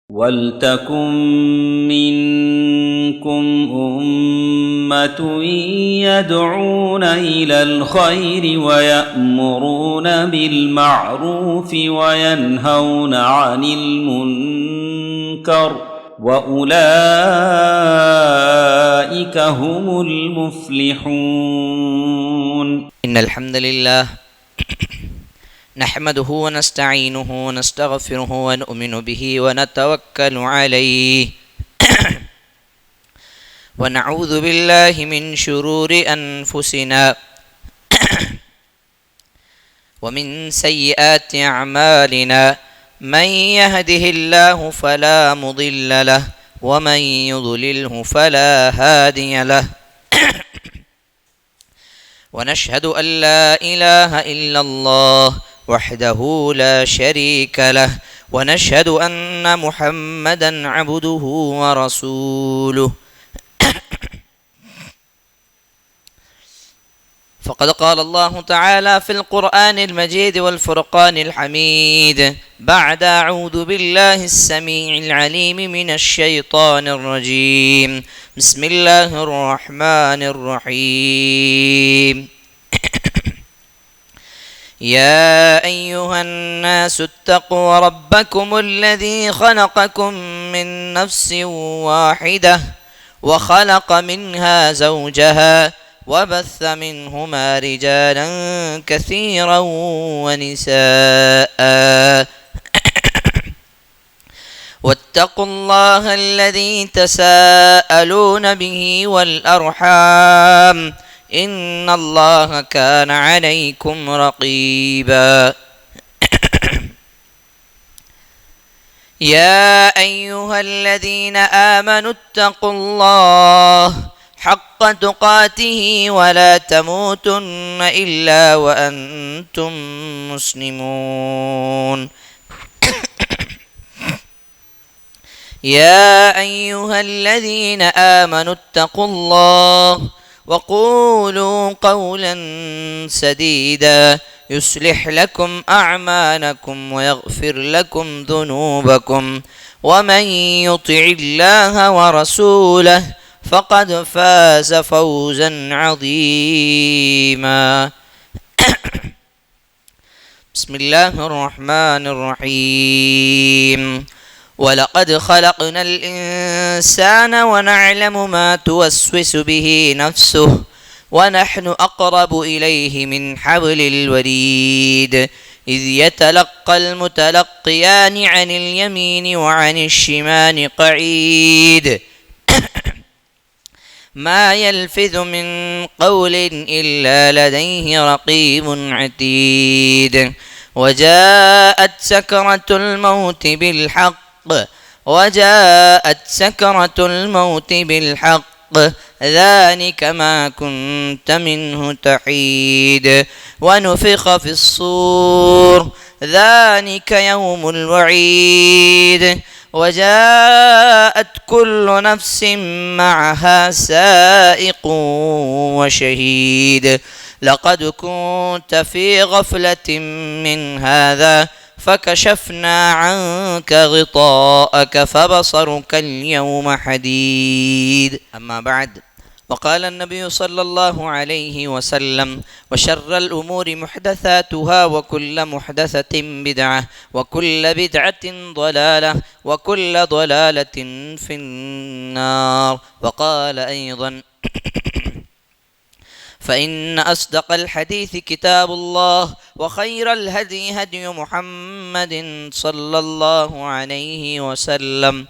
وَلْتَكُنْ مِنْكُمْ أُمَّةٌ يَدْعُونَ إِلَى الْخَيْرِ وَيَأْمُرُونَ بِالْمَعْرُوفِ وَيَنْهَوْنَ عَنِ الْمُنْكَرِ وَأُولَئِكَ هُمُ الْمُفْلِحُونَ. إن الحمد لله نحمده ونستعينه ونستغفره ونؤمن به ونتوكل عليه ونعوذ بالله من شرور أنفسنا ومن سيئات أعمالنا من يهده الله فلا مضل له ومن يضلله فلا هادي له ونشهد أن لا إله إلا الله وحده لا شريك له ونشهد أن محمدا عبده ورسوله فقد قال الله تعالى في القرآن المجيد والفرقان الحميد بعد أعوذ بالله السميع العليم من الشيطان الرجيم بسم الله الرحمن الرحيم يا أيها الناس اتقوا ربكم الذي خلقكم من نفس واحدة وخلق منها زوجها وبث منهما رجالا كثيرا ونساء واتقوا الله الذي تساءلون به والأرحام إن الله كان عليكم رقيبا يا أيها الذين آمنوا اتقوا الله حق تقاته ولا تموتن إلا وأنتم مسلمون يا أيها الذين آمنوا اتقوا الله وقولوا قولا سديدا يصلح لكم أعمالكم ويغفر لكم ذنوبكم ومن يطع الله ورسوله فقد فاز فوزا عظيما بسم الله الرحمن الرحيم ولقد خلقنا الإنسان ونعلم ما توسوس به نفسه ونحن أقرب إليه من حبل الوريد إذ يتلقى المتلقيان عن اليمين وعن الشمال قعيد ما يلفظ من قول إلا لديه رقيب عتيد وجاءت سكرة الموت بالحق ذلك ما كنت منه تحيد ونفخ في الصور ذلك يوم الوعيد وجاءت كل نفس معها سائق وشهيد لقد كنت في غفلة من هذا فكشفنا عنك غطاءك فبصرك اليوم حديد أما بعد وقال النبي صلى الله عليه وسلم وشر الأمور محدثاتها وكل محدثة بدعة وكل بدعة ضلالة وكل ضلالة في النار وقال أيضا فإن أصدق الحديث كتاب الله وخير الهدي هدي محمد صلى الله عليه وسلم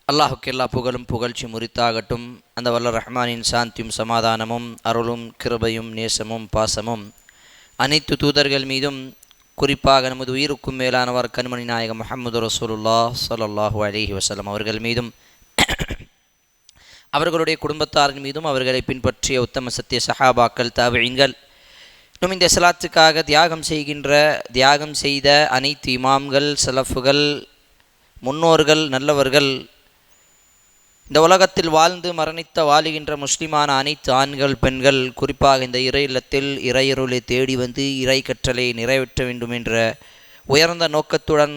அல்லாஹுக்கு எல்லா புகழும் புகழ்ச்சி முறித்தாகட்டும். அந்த வல்ல ரஹ்மானின் சாந்தியும் சமாதானமும் அருளும் கிருபையும் நேசமும் பாசமும் அனைத்து தூதர்கள் மீதும் குறிப்பாக நமது உயிருக்கும் மேலானவர் கண்மணி நாயகம் முஹம்மது ரசூலுல்லாஹ் ஸல்லல்லாஹு அலைஹி வஸல்லம் அவர்கள் மீதும் அவர்களுடைய குடும்பத்தாரின் மீதும் அவர்களை பின்பற்றிய உத்தம சத்திய சஹாபாக்கள் தாபிஈன்கள் இன்னும் இந்த ஸலாத்துக்காக தியாகம் செய்த அனைத்து இமாம்கள் சலஃபுகள் முன்னோர்கள் நல்லவர்கள் இந்த உலகத்தில் வாழ்ந்து மரணித்த வாழுகின்ற முஸ்லிமான அனைத்து ஆண்கள் பெண்கள் குறிப்பாக இந்த இறை இல்லத்தில் இறையருளை தேடி வந்து இறை கற்றலை நிறைவேற்ற வேண்டும் என்ற உயர்ந்த நோக்கத்துடன்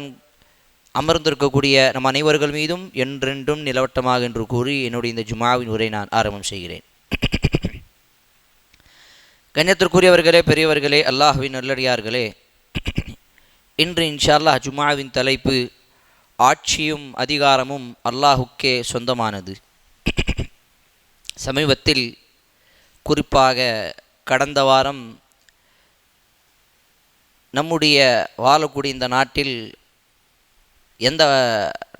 அமர்ந்திருக்கக்கூடிய நம் அனைவர்கள் மீதும் என்றென்றும் நிலவட்டமாக என்று கூறி என்னுடைய இந்த ஜுமாவின் உரை நான் ஆரம்பம் செய்கிறேன். கண்ணியத்திற்குரியவர்களே, பெரியவர்களே, அல்லாஹ்வின் நல்லடியார்களே, இன்று இன்ஷா அல்லாஹ் ஜுமாவின் தலைப்பு ஆட்சியும் அதிகாரமும் அல்லாஹுக்கே சொந்தமானது. சமீபத்தில், குறிப்பாக கடந்த வாரம், நம்முடைய வாழக்கூடிய இந்த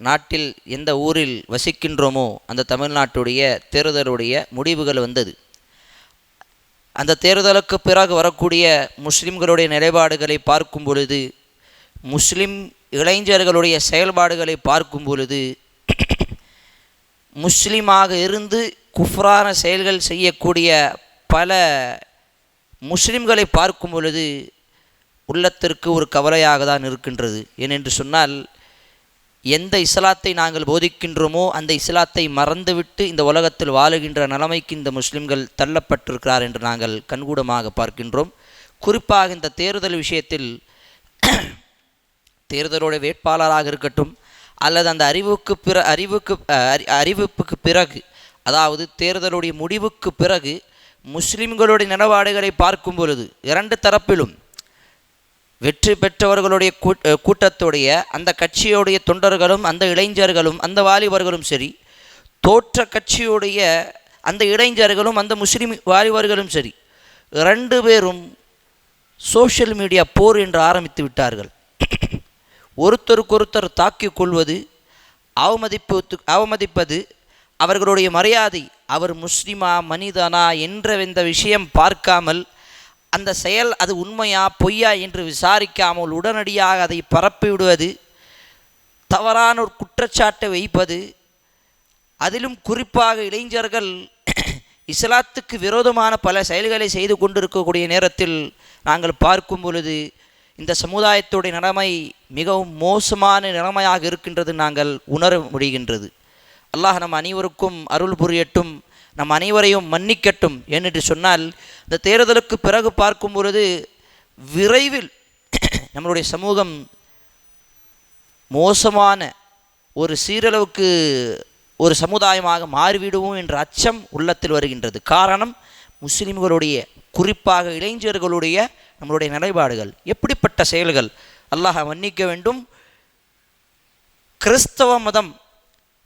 நாட்டில் எந்த ஊரில் வசிக்கின்றோமோ அந்த தமிழ்நாட்டுடைய தேர்தலுடைய முடிவுகள் வந்தது. அந்த தேர்தலுக்கு பிறகு வரக்கூடிய முஸ்லிம்களுடைய நிலைப்பாடுகளை பார்க்கும் பொழுது, முஸ்லிம் இளைஞர்களுடைய செயல்பாடுகளை பார்க்கும் பொழுது, முஸ்லிமாக இருந்து குஃப்ரான செயல்கள் செய்யக்கூடிய பல முஸ்லிம்களை பார்க்கும் பொழுது உள்ளத்திற்கு ஒரு கவலையாக தான் இருக்கின்றது. ஏனென்று சொன்னால், எந்த இஸ்லாத்தை நாங்கள் போதிக்கின்றோமோ அந்த இஸ்லாத்தை மறந்துவிட்டு இந்த உலகத்தில் வாழுகின்ற நிலைமைக்கு இந்த முஸ்லிம்கள் தள்ளப்பட்டிருக்கிறார் என்று நாங்கள் கண்கூடமாக பார்க்கின்றோம். குறிப்பாக இந்த தேர்தல் விஷயத்தில், தேர்தலோட வேட்பாளராக இருக்கட்டும் அல்லது அந்த அறிவிப்புக்கு பிறகு, அதாவது தேர்தலுடைய முடிவுக்கு பிறகு முஸ்லிம்களுடைய நிலப்பாடுகளை பார்க்கும் பொழுது, இரண்டு தரப்பிலும் வெற்றி பெற்றவர்களுடைய கூட்டத்துடைய அந்த கட்சியுடைய தொண்டர்களும் அந்த இளைஞர்களும் அந்த வாலிபர்களும் சரி, தோற்ற கட்சியுடைய அந்த இளைஞர்களும் அந்த முஸ்லிம் வாலிபர்களும் சரி, ரெண்டு பேரும் சோஷியல் மீடியா போர் என்று ஆரம்பித்து விட்டார்கள். ஒருத்தருக்கொருத்தர் தாக்கிக் கொள்வது, அவமதிப்பது, அவர்களுடைய மரியாதை, அவர் முஸ்லிமா மனிதனா என்ற இந்த விஷயம் பார்க்காமல், அந்த செயல் அது உண்மையா பொய்யா என்று விசாரிக்காமல் உடனடியாக அதை பரப்பிவிடுவது, தவறான ஒரு குற்றச்சாட்டை வைப்பது, அதிலும் குறிப்பாக இளைஞர்கள் இஸ்லாத்துக்கு விரோதமான பல செயல்களை செய்து கொண்டிருக்கக்கூடிய நேரத்தில் நாங்கள் பார்க்கும் பொழுது இந்த சமுதாயத்துடைய நிலைமை மிகவும் மோசமான நிலைமையாக இருக்கின்றது நாங்கள் உணர முடிகின்றது. அல்லாஹ் நம் அனைவருக்கும் அருள் புரியட்டும், நம் அனைவரையும் மன்னிக்கட்டும். ஏனென்று சொன்னால், இந்த தேர்தலுக்கு பிறகு பார்க்கும் பொழுது விரைவில் நம்மளுடைய சமூகம் மோசமான ஒரு சீரளவுக்கு ஒரு சமுதாயமாக மாறிவிடுவோம் என்ற அச்சம் உள்ளத்தில் வருகின்றது. காரணம், முஸ்லிம்களுடைய குறிப்பாக இளைஞர்களுடைய நம்மளுடைய நிலைப்பாடுகள், எப்படிப்பட்ட செயல்கள். அல்லாஹ் மன்னிக்க வேண்டும். கிறிஸ்தவ மதம்,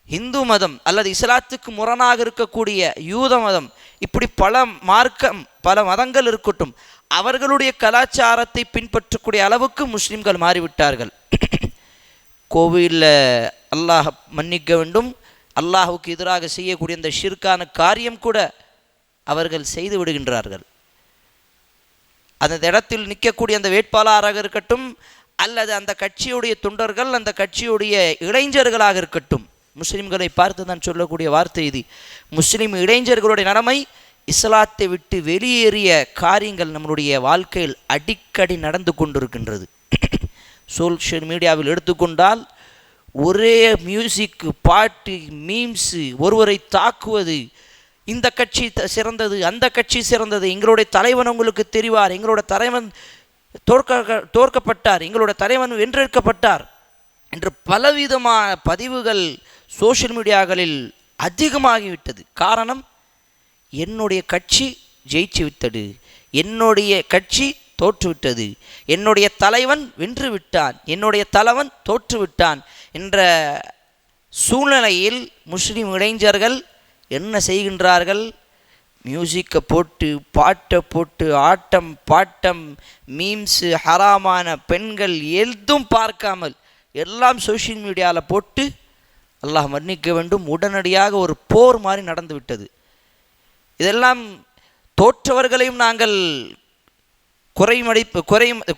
இந்து மதம் அல்லது இஸ்லாத்துக்கு முரணாக இருக்கக்கூடிய யூத மதம், இப்படி பல மதங்கள் இருக்கட்டும், அவர்களுடைய கலாச்சாரத்தை பின்பற்றக்கூடிய அளவுக்கு முஸ்லிம்கள் மாறிவிட்டார்கள். கோவிலில் அல்லாஹ் மன்னிக்க வேண்டும், அல்லாஹுக்கு எதிராக செய்யக்கூடிய இந்த ஷிர்கான காரியம் கூட அவர்கள் செய்து விடுகின்றார்கள். அந்த இடத்தில் நிற்கக்கூடிய அந்த வேட்பாளராக இருக்கட்டும் அல்லது அந்த கட்சியுடைய தொண்டர்கள், அந்த கட்சியுடைய இளைஞர்களாக இருக்கட்டும், முஸ்லிம்களை பார்த்து தான் சொல்லக்கூடிய வார்த்தை இது. முஸ்லிம் இளைஞர்களுடைய நிலைமை இஸ்லாத்தை விட்டு வெளியேறிய காரியங்கள் நம்மளுடைய வாழ்க்கையில் அடிக்கடி நடந்து கொண்டிருக்கின்றது. சோஷியல் மீடியாவில் எடுத்துக்கொண்டால் ஒரே மியூசிக், பாட்டு, மீம்ஸு, ஒருவரை தாக்குவது, இந்த கட்சி சிறந்தது, அந்த கட்சி சிறந்தது, எங்களுடைய தலைவன் உங்களுக்கு தெரிவார், எங்களோட தலைவன் தோற்கப்பட்டார், எங்களோட தலைவன் வென்றெடுக்கப்பட்டார் என்று பலவிதமான பதிவுகள் சோஷியல் மீடியாக்களில் அதிகமாகிவிட்டது. காரணம், என்னுடைய கட்சி ஜெயிச்சு விட்டது, என்னுடைய கட்சி தோற்றுவிட்டது, என்னுடைய தலைவன் வென்று விட்டான், என்னுடைய தலைவன் தோற்றுவிட்டான் என்ற சூழ்நிலையில் முஸ்லிம் இளைஞர்கள் என்ன செய்கின்றார்கள்? மியூசிக்கை போட்டு, பாட்டை போட்டு, ஆட்டம் பாட்டம், மீம்ஸு, ஹராமான பெண்கள் எதுவும் பார்க்காமல் எல்லாம் சோஷியல் மீடியாவில் போட்டு, அல்லாஹ் மன்னிக்க வேண்டும், உடனடியாக ஒரு போர் மாதிரி நடந்து விட்டது. இதெல்லாம் தோற்றவர்களையும் நாங்கள்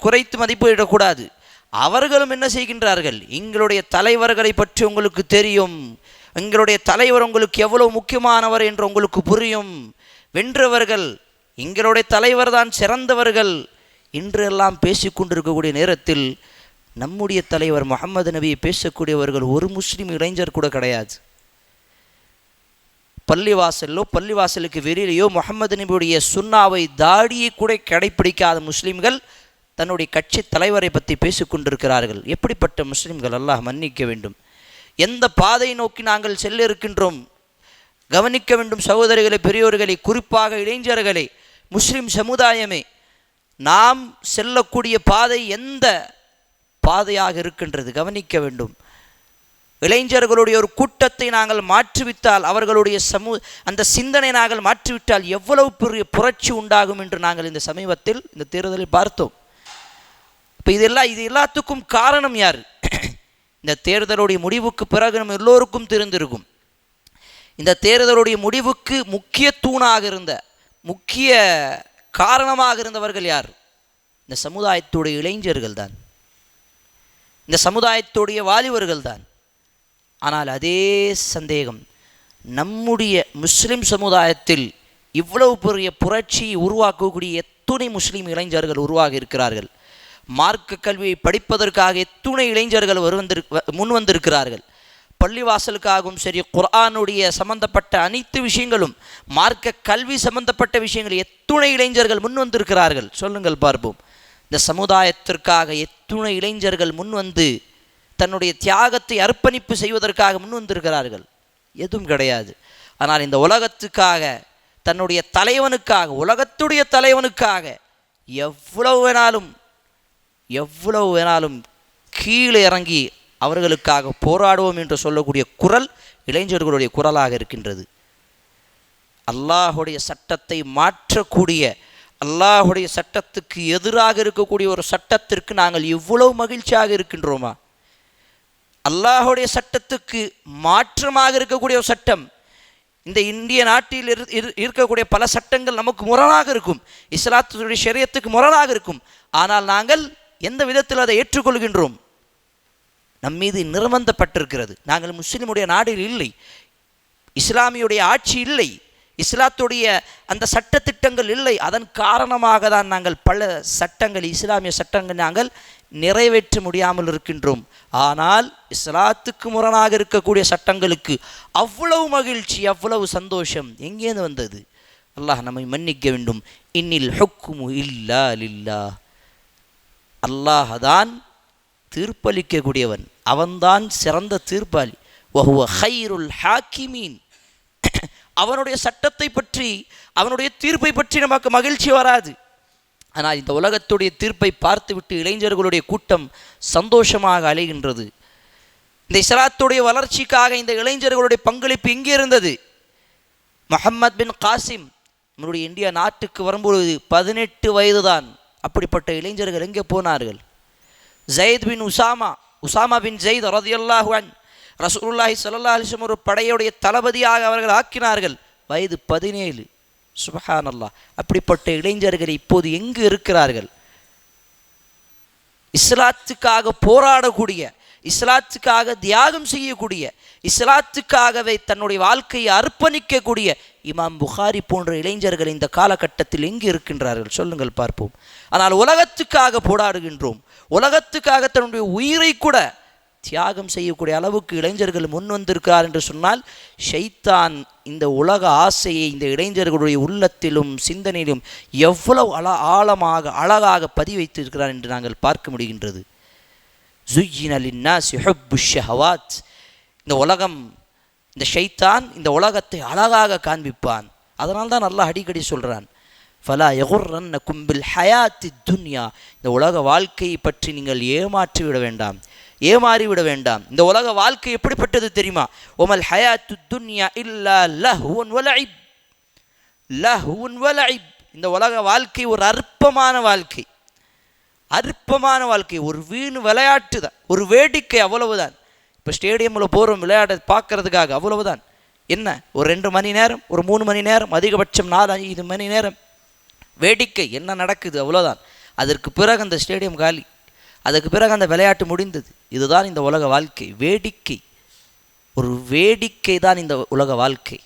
குறைத்து மதிப்பிடக்கூடாது. அவர்களும் என்ன செய்கின்றார்கள்? எங்களுடைய தலைவர்களை பற்றி உங்களுக்கு தெரியும், எங்களுடைய தலைவர் உங்களுக்கு எவ்வளவு முக்கியமானவர் என்று உங்களுக்கு புரியும், வென்றவர்கள் எங்களுடைய தலைவர் தான் சிறந்தவர்கள் என்றெல்லாம் பேசிக்கொண்டிருக்கக்கூடிய நேரத்தில் நம்முடைய தலைவர் முஹம்மது நபியை பேசக்கூடியவர்கள் ஒரு முஸ்லீம் இளைஞர் கூட கிடையாது. பள்ளிவாசலுக்கு வெளியிலேயோ முஹம்மது நபியுடைய சுன்னாவை, தாடியை கூட கடைப்பிடிக்காத முஸ்லீம்கள் தன்னுடைய கட்சி தலைவரை பற்றி பேசிக்கொண்டிருக்கிறார்கள். எப்படிப்பட்ட முஸ்லிம்கள், அல்லாஹ் மன்னிக்க வேண்டும். எந்த பாதை நோக்கி நாங்கள் செல்ல இருக்கின்றோம் கவனிக்க வேண்டும் சகோதரிகளை, பெரியோர்களை, குறிப்பாக இளைஞர்களை, முஸ்லிம் சமுதாயமே. நாம் செல்லக்கூடிய பாதை எந்த பாதையாக இருக்கின்றது கவனிக்க வேண்டும். இளைஞர்களுடைய ஒரு கூட்டத்தை நாங்கள் மாற்றிவிட்டால், அவர்களுடைய அந்த சிந்தனை நாங்கள் மாற்றிவிட்டால் எவ்வளவு பெரிய புரட்சி உண்டாகும் என்று நாங்கள் இந்த சமீபத்தில் இந்த தேர்தலில் பார்த்தோம். இப்போ இது எல்லாத்துக்கும் காரணம் யார்? இந்த தேர்தலுடைய முடிவுக்கு பிறகு நம்ம எல்லோருக்கும் தெரிந்திருக்கும். இந்த தேர்தலுடைய முடிவுக்கு முக்கிய தூணாக இருந்த, முக்கிய காரணமாக இருந்தவர்கள் யார்? இந்த சமுதாயத்துடைய இளைஞர்கள் தான், இந்த சமுதாயத்துடைய வாலிபர்கள் தான். ஆனால் அதே சந்தேகம், நம்முடைய முஸ்லிம் சமுதாயத்தில் இவ்வளவு பெரிய புரட்சியை உருவாக்கக்கூடிய எத்துணை முஸ்லீம் இளைஞர்கள் உருவாகி இருக்கிறார்கள். மார்க்க கல்வியை படிப்பதற்காக எத்துணை இளைஞர்கள் முன் வந்திருக்கிறார்கள். பள்ளிவாசலுக்காகவும் சரி, குர்ஆனுடைய சம்பந்தப்பட்ட அனைத்து விஷயங்களும், மார்க்க கல்வி சம்பந்தப்பட்ட விஷயங்கள் எத்துணை இளைஞர்கள் முன் வந்திருக்கிறார்கள். சொல்லுங்கள் பார்ப்போம். இந்த சமுதாயத்திற்காக எத்துணை இளைஞர்கள் முன் வந்து தன்னுடைய தியாகத்தை அர்ப்பணிப்பு செய்வதற்காக முன் வந்திருக்கிறார்கள். எதுவும் கிடையாது. ஆனால் இந்த உலகத்துக்காக, தன்னுடைய தலைவனுக்காக, உலகத்துடைய தலைவனுக்காக எவ்வளவு வேணாலும் கீழே இறங்கி அவர்களுக்காக போராடுவோம் என்று சொல்லக்கூடிய குரல் இளைஞர்களுடைய குரலாக இருக்கின்றது. அல்லாஹுடைய சட்டத்தை மாற்றக்கூடிய, அல்லாஹுடைய சட்டத்துக்கு எதிராக இருக்கக்கூடிய ஒரு சட்டத்திற்கு நாங்கள் இவ்வளவு மகிழ்ச்சியாக இருக்கின்றோமா? அல்லாஹுடைய சட்டத்துக்கு மாற்றமாக இருக்கக்கூடிய ஒரு சட்டம், இந்த இந்திய நாட்டில் இருக்கக்கூடிய பல சட்டங்கள் நமக்கு முரணாக இருக்கும், இஸ்லாத்துடைய ஷரியத்துக்கு முரணாக இருக்கும். ஆனால் நாங்கள் எந்த விதத்தில் அதை ஏற்றுக்கொள்கின்றோம்? நம்மீது நிர்பந்தப்பட்டிருக்கிறது. நாங்கள் முஸ்லிமுடைய நாடில் இல்லை, இஸ்லாமியுடைய ஆட்சி இல்லை, இஸ்லாத்துடைய அந்த சட்டத்திட்டங்கள் இல்லை. அதன் காரணமாக தான் நாங்கள் பல சட்டங்கள், இஸ்லாமிய சட்டங்கள் நாங்கள் நிறைவேற்ற முடியாமல் இருக்கின்றோம். ஆனால் இஸ்லாத்துக்கு முரணாக இருக்கக்கூடிய சட்டங்களுக்கு அவ்வளவு மகிழ்ச்சி, அவ்வளவு சந்தோஷம் எங்கேருந்து வந்தது? அல்லாஹ் நம்மை மன்னிக்க வேண்டும். இன்னில் ஹுக்மு இல்லா லில்லாஹ். அல்லாஹ் தான் தீர்ப்பளிக்கக்கூடியவன், அவன்தான் சிறந்த தீர்ப்பாளி. வஹுவ ഖൈറുல் ஹாக்கிமீன். அவனுடைய சட்டத்தை பற்றி, அவனுடைய தீர்ப்பை பற்றி நமக்கு மகிழ்ச்சி வராது. ஆனால் இந்த உலகத்துடைய தீர்ப்பை பார்த்துவிட்டு இளைஞர்களுடைய கூட்டம் சந்தோஷமாக அலைகின்றது. இந்த இஸ்லாத்துடைய வளர்ச்சிக்காக இந்த இளைஞர்களுடைய பங்களிப்பு எங்கே இருந்தது? முஹம்மத் பின் காசிம் நம்முடைய இந்தியா நாட்டுக்கு வரும்பொழுது 18 வயது தான். அப்படிப்பட்ட இளைஞர்கள் எங்கே போனார்கள்? ஜயத் பின் உசாமா பின் ஜெயித் ரலியல்லாஹு அன்ஹு ரசூலுல்லாஹி ஸல்லல்லாஹு அலைஹி வஸல்லம் ஒரு படையுடைய தளபதியாக அவர்கள் ஆக்கினார்கள். வயது 17. சுப்ஹானல்லாஹ். அப்படிப்பட்ட இளைஞர்கள் இப்போது எங்கு இருக்கிறார்கள்? இஸ்லாத்துக்காக போராடக்கூடிய, இஸ்லாத்துக்காக தியாகம் செய்யக்கூடிய, இஸ்லாத்துக்காகவே தன்னுடைய வாழ்க்கையை அர்ப்பணிக்கக்கூடிய இமாம் புகாரி போன்ற இளைஞர்கள் இந்த காலகட்டத்தில் எங்கு இருக்கின்றார்கள்? சொல்லுங்கள் பார்ப்போம். ஆனால் உலகத்துக்காக போராடுகின்றோம், உலகத்துக்காக தன்னுடைய உயிரை கூட தியாகம் செய்யக்கூடிய அளவுக்கு இளைஞர்கள் முன் வந்திருக்கிறார் என்று சொன்னால், ஷைத்தான் இந்த உலக ஆசையை இந்த இளைஞர்களுடைய உள்ளத்திலும் சிந்தனையிலும் எவ்வளவு ஆழமாக அழகாக பதிவைத்திருக்கிறார் என்று நாங்கள் பார்க்க முடிகின்றது. ஸுய்யின லின்னாஸி ஹுப்புஷ் ஷஹவாத். இந்த உலகம், இந்த ஷைத்தான் இந்த உலகத்தை அழகாக காண்பிப்பான். அதனால் தான் அல்லாஹ் அடிக்கடி சொல்கிறான், ஃபலா யகுர்ரன்னகும் பில் ஹயாத்தி துன்யா. இந்த உலக வாழ்க்கையை பற்றி நீங்கள் ஏமாற்றிவிட வேண்டாம், ஏமாறிவிட வேண்டாம். இந்த உலக வாழ்க்கை எப்படிப்பட்டது தெரியுமா? ஒமல் ஹயாத்து துன்யா இல்லா லஹ்வுன் வலஇப். லஹ்வுன் வலஇப். இந்த உலக வாழ்க்கை ஒரு அற்பமான வாழ்க்கை, அற்பமான வாழ்க்கை, ஒரு வீண் விளையாட்டு தான், ஒரு வேடிக்கை, அவ்வளவுதான். இப்போ ஸ்டேடியமில் போகிறோம் விளையாட பார்க்கறதுக்காக, அவ்வளவுதான். என்ன, ஒரு 2 மணி நேரம், ஒரு 3 மணி நேரம், அதிகபட்சம் 4-5 மணி நேரம் வேடிக்கை, என்ன நடக்குது, அவ்வளோதான். அதற்கு பிறகு அந்த ஸ்டேடியம் காலி, அதுக்கு பிறகு அந்த விளையாட்டு முடிந்தது. இதுதான் இந்த உலக வாழ்க்கை, வேடிக்கை, ஒரு வேடிக்கை தான் இந்த உலக வாழ்க்கை.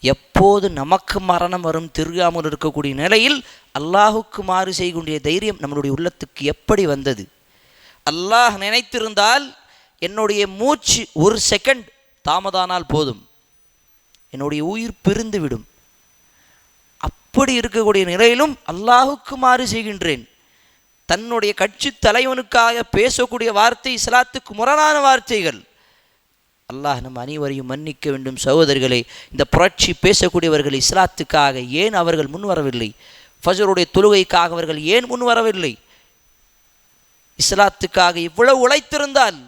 எப்போது நமக்கு மரணம் வரும் தெரியாமல் இருக்கக்கூடிய நிலையில் அல்லாஹுக்கு மாறு செய்யக்கூடிய தைரியம் நம்மளுடைய உள்ளத்துக்கு எப்படி வந்தது? அல்லாஹ் நினைத்திருந்தால் என்னுடைய மூச்சு ஒரு செகண்ட் தாமதானால் போதும், என்னுடைய உயிர் பிரிந்து விடும். அப்படி இருக்கக்கூடிய நிலையிலும் அல்லாஹுக்கு மாறு செய்கின்றேன், தன்னுடைய கட்சி தலைவனுக்காக பேசக்கூடிய வார்த்தை இஸ்லாத்துக்கு முரணான வார்த்தைகள். அல்லாஹ் நம் அனைவரையும் மன்னிக்க வேண்டும். சகோதரர்களே, இந்த புரட்சி பேசக்கூடியவர்கள் இஸ்லாத்துக்காக ஏன் அவர்கள் முன்வரவில்லை? ஃபஜ்ருடைய தொழுகைக்காக அவர்கள் ஏன் முன்வரவில்லை? இஸ்லாத்துக்காக இவ்வளவு உழைத்திருந்தால்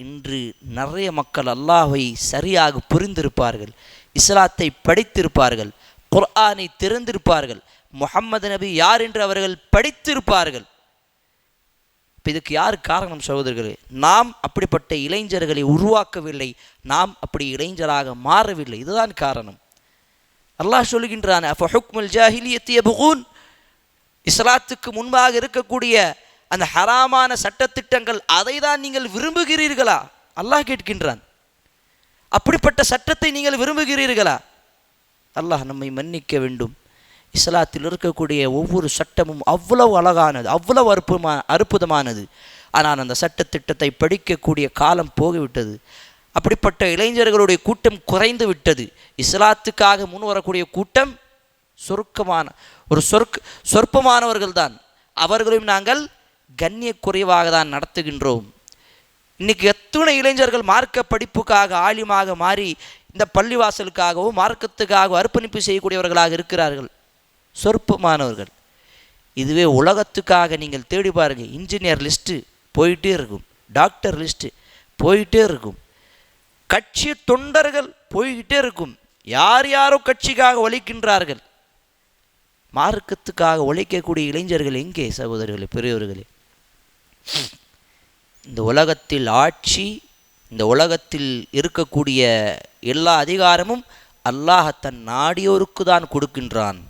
இன்று நிறைய மக்கள் அல்லாஹ்வை சரியாக புரிந்திருப்பார்கள், இஸ்லாத்தை படித்திருப்பார்கள், குர்ஆனை தெரிந்திருப்பார்கள், முஹம்மது நபி யார் என்று அவர்கள் படித்திருப்பார்கள். இதுக்கு யார் காரணம் சகோதரர்களே? நாம் அப்படிப்பட்ட இளைஞர்களை உருவாக்கவில்லை, நாம் அப்படி இளைஞராக மாறவில்லை. இதுதான் காரணம். அல்லாஹ் சொல்கின்றான், அஃபஹுக்முல் ஜாஹிலியத்தி யப்கூன், இஸ்லாத்துக்கு முன்பாக இருக்கக்கூடிய அந்த ஹராமான சட்டத்திட்டங்கள் அதை தான் நீங்கள் விரும்புகிறீர்களா? அல்லாஹ் கேட்கின்றான். அப்படிப்பட்ட சட்டத்தை நீங்கள் விரும்புகிறீர்களா? அல்லாஹ் நம்மை மன்னிக்க வேண்டும். இஸ்லாத்தில் இருக்கக்கூடிய ஒவ்வொரு சட்டமும் அவ்வளவு அழகானது, அவ்வளவு அற்புதமானது. ஆனால் அந்த சட்டத்திட்டத்தை படிக்கக்கூடிய காலம் போகிவிட்டது. அப்படிப்பட்ட இளைஞர்களுடைய கூட்டம் குறைந்து விட்டது. இஸ்லாத்துக்காக முன் வரக்கூடிய கூட்டம் சொற்பமானவர்கள் தான். அவர்களையும் நாங்கள் கண்ணிய குறைவாக தான் நடத்துகின்றோம். இன்னைக்கு எத்தனை இளைஞர்கள் மார்க்க படிப்புக்காக ஆலிமாக மாறி இந்த பள்ளிவாசலுக்காகவும் மார்க்கத்துக்காகவும் அர்ப்பணிப்பு செய்யக்கூடியவர்களாக இருக்கிறார்கள், சொற்பமானவர்கள். இதுவே உலகத்துக்காக நீங்கள் தேடி பாருங்கள், இன்ஜினியர் லிஸ்ட்டு போயிட்டே இருக்கும், டாக்டர் லிஸ்ட்டு போயிட்டே இருக்கும், கட்சி தொண்டர்கள் போய்கிட்டே இருக்கும். யார் யாரோ கட்சிக்காக உழைக்கின்றார்கள். மார்க்கத்துக்காக உழைக்கக்கூடிய இளைஞர்கள் எங்கே சகோதரர்களே, பெரியவர்களே? இந்த உலகத்தில் ஆட்சி, இந்த உலகத்தில் இருக்கக்கூடிய எல்லா அதிகாரமும் அல்லாஹ் தன் நாடியோருக்கு தான் கொடுக்கின்றான்.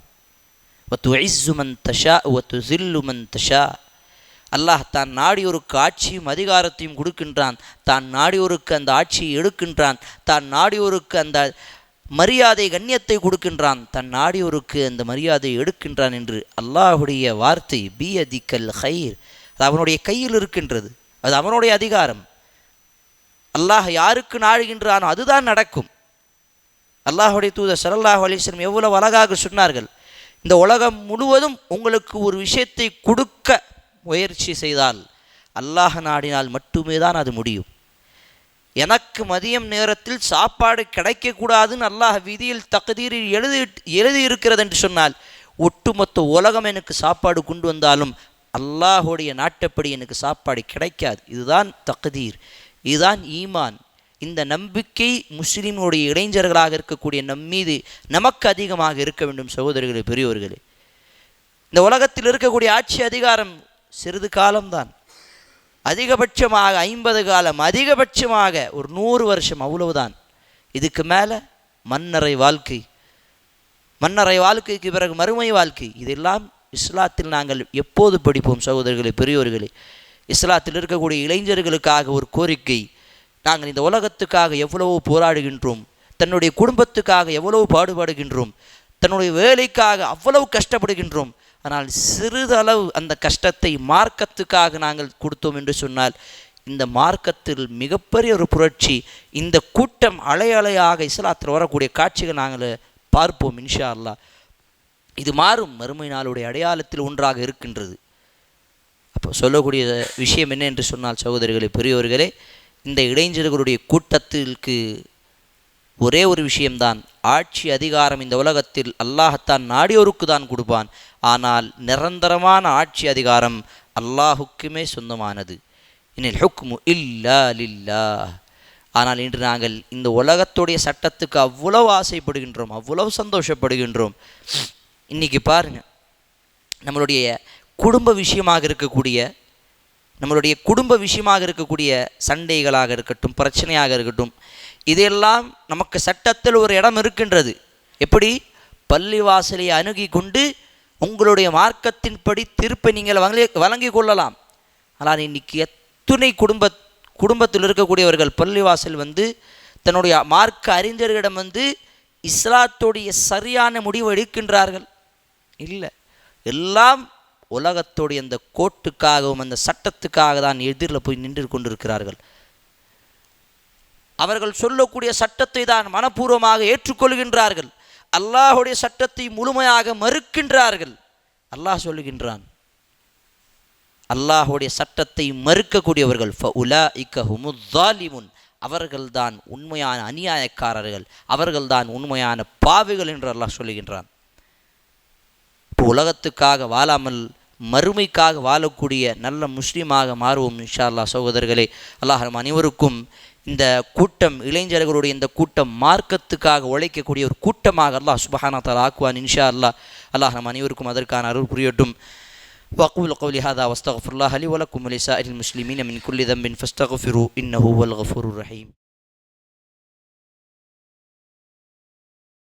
அல்லாஹ் தான் நாடியோருக்கு ஆட்சியும் அதிகாரத்தையும் கொடுக்கின்றான், தான் நாடியோருக்கு அந்த ஆட்சியை எடுக்கின்றான், தான் நாடியோருக்கு அந்த மரியாதை கண்ணியத்தை கொடுக்கின்றான், தன் நாடியோருக்கு அந்த மரியாதையை எடுக்கின்றான் என்று அல்லாஹுடைய வார்த்தை. பியதிக்கல் ஹைர், அது அவனுடைய கையில் இருக்கின்றது, அது அவனுடைய அதிகாரம். அல்லாஹ் யாருக்கு நாடுகின்றானோ அதுதான் நடக்கும். அல்லாஹுடைய தூதர் ஸல்லல்லாஹு அலைஹி வஸல்லம் எவ்வளவு அழகாக சொன்னார்கள், இந்த உலகம் முழுவதும் உங்களுக்கு ஒரு விஷயத்தை கொடுக்க முயற்சி செய்தால் அல்லாஹ் நாடினால் மட்டுமே தான் அது முடியும். எனக்கு மதியம் நேரத்தில் சாப்பாடு கிடைக்கக்கூடாதுன்னு அல்லாஹ் விதியில் தக்தீரில் எழுதி இருக்கிறது என்று சொன்னால் ஒட்டுமொத்த உலகம் எனக்கு சாப்பாடு கொண்டு வந்தாலும் அல்லாஹுடைய நாட்டப்படி எனக்கு சாப்பாடு கிடைக்காது. இதுதான் தக்தீர், இதுதான் ஈமான். இந்த நம்பிக்கை முஸ்லீமுடைய இளைஞர்களாக இருக்கக்கூடிய நம்மீது நமக்கு அதிகமாக இருக்க வேண்டும் சகோதரர்களே, பெரியோர்களே. இந்த உலகத்தில் இருக்கக்கூடிய ஆட்சி அதிகாரம் சிறிது காலம்தான், அதிகபட்சமாக 50 காலம், அதிகபட்சமாக ஒரு 100 வருஷம், அவ்வளவுதான். இதுக்கு மேலே மன்னரை வாழ்க்கை, மன்னரை வாழ்க்கைக்கு பிறகு மறுமை வாழ்க்கை. இதெல்லாம் இஸ்லாத்தில் நாங்கள் எப்போது படிப்போம் சகோதரர்களே, பெரியோர்களே? இஸ்லாத்தில் இருக்கக்கூடிய இளைஞர்களுக்காக ஒரு கோரிக்கை. நாங்கள் இந்த உலகத்துக்காக எவ்வளவோ போராடுகின்றோம், தன்னுடைய குடும்பத்துக்காக எவ்வளவு பாடுபடுகின்றோம், தன்னுடைய வேலைக்காக அவ்வளவு கஷ்டப்படுகின்றோம். ஆனால் சிறிதளவு அந்த கஷ்டத்தை மார்க்கத்துக்காக நாங்கள் கொடுத்தோம் என்று சொன்னால் இந்த மார்க்கத்தில் மிகப்பெரிய ஒரு புரட்சி, இந்த கூட்டம் அலை அலையாக இஸ்லாத்தில் வரக்கூடிய காட்சிகள் நாங்கள் பார்ப்போம் இன்ஷா அல்லாஹ். இது மாறும், மறுமை நாளுடைய அடையாளத்தில் ஒன்றாக இருக்கின்றது. அப்போ சொல்லக்கூடிய விஷயம் என்ன என்று சொன்னால் சகோதரிகளே, பெரியோர்களே, இந்த இளைஞர்களுடைய கூட்டத்திற்கு ஒரே ஒரு விஷயம்தான், ஆட்சி அதிகாரம் இந்த உலகத்தில் அல்லாஹத்தான் நாடியோருக்கு தான் கொடுப்பான். ஆனால் நிரந்தரமான ஆட்சி அதிகாரம் அல்லாஹுக்குமே சொந்தமானது. இனில் ஹுக்மு இல்லா லில்லாஹ். ஆனால் இன்று நாங்கள் இந்த உலகத்துடைய சட்டத்துக்கு அவ்வளவு ஆசைப்படுகின்றோம், அவ்வளவு சந்தோஷப்படுகின்றோம். இன்றைக்கி பாருங்கள், நம்மளுடைய குடும்ப விஷயமாக இருக்கக்கூடிய சண்டைகளாக இருக்கட்டும், பிரச்சனையாக இருக்கட்டும், இதெல்லாம் நமக்கு சட்டத்தில் ஒரு இடம் இருக்கின்றது. எப்படி? பள்ளிவாசலை அணுகி கொண்டு உங்களுடைய மார்க்கத்தின்படி தீர்ப்பை நீங்கள் வழங்கி கொள்ளலாம். ஆனால் இன்றைக்கி எத்தனை குடும்பத்தில் இருக்கக்கூடியவர்கள் பள்ளிவாசல் தன்னுடைய மார்க்க அறிஞர்களிடம் இஸ்லாத்துடைய சரியான முடிவு எடுக்கின்றார்கள்? இல்லை, எல்லாம் உலகத்துடைய அந்த கோட்டுக்காகவும் அந்த சட்டத்துக்காக தான் எதிரில் போய் நின்று கொண்டிருக்கிறார்கள். அவர்கள் சொல்லக்கூடிய சட்டத்தை தான் மனப்பூர்வமாக ஏற்றுக்கொள்கின்றார்கள், அல்லாஹுடைய சட்டத்தை முழுமையாக மறுக்கின்றார்கள். அல்லாஹ் சொல்லுகின்றான், அல்லாஹுடைய சட்டத்தை மறுக்கக்கூடியவர்கள் ஃபஉலாஇக ஹுமுஸ் ஸாலிமுன், அவர்கள்தான் உண்மையான அநியாயக்காரர்கள், அவர்கள்தான் உண்மையான பாவிகள் என்று அல்லாஹ் சொல்லுகின்றான். இப்போ உலகத்துக்காக வாழாமல் மறுமைக்காக வாழக்கூடிய நல்ல முஸ்லீமாக மாறுவோம் இன்ஷா அல்லாஹ். சகோதரர்களே, அல்லாஹ் நம் அனைவருக்கும் இந்த கூட்டம், இளைஞர்களுடைய இந்த கூட்டம் மார்க்கத்துக்காக உழைக்கக்கூடிய ஒரு கூட்டமாக அல்லாஹ் சுப்ஹானஹு வ தஆலா ஆக்குவான் இன்ஷா அல்லாஹ். அல்லாஹ் நம் அனைவருக்கும் அதற்கான அருள் புரியட்டும். وأقول قولي هذا واستغفر الله لي ولكم ولسائر المسلمين من كل ذنب فاستغفروا إنه هو الغفور الرحيم.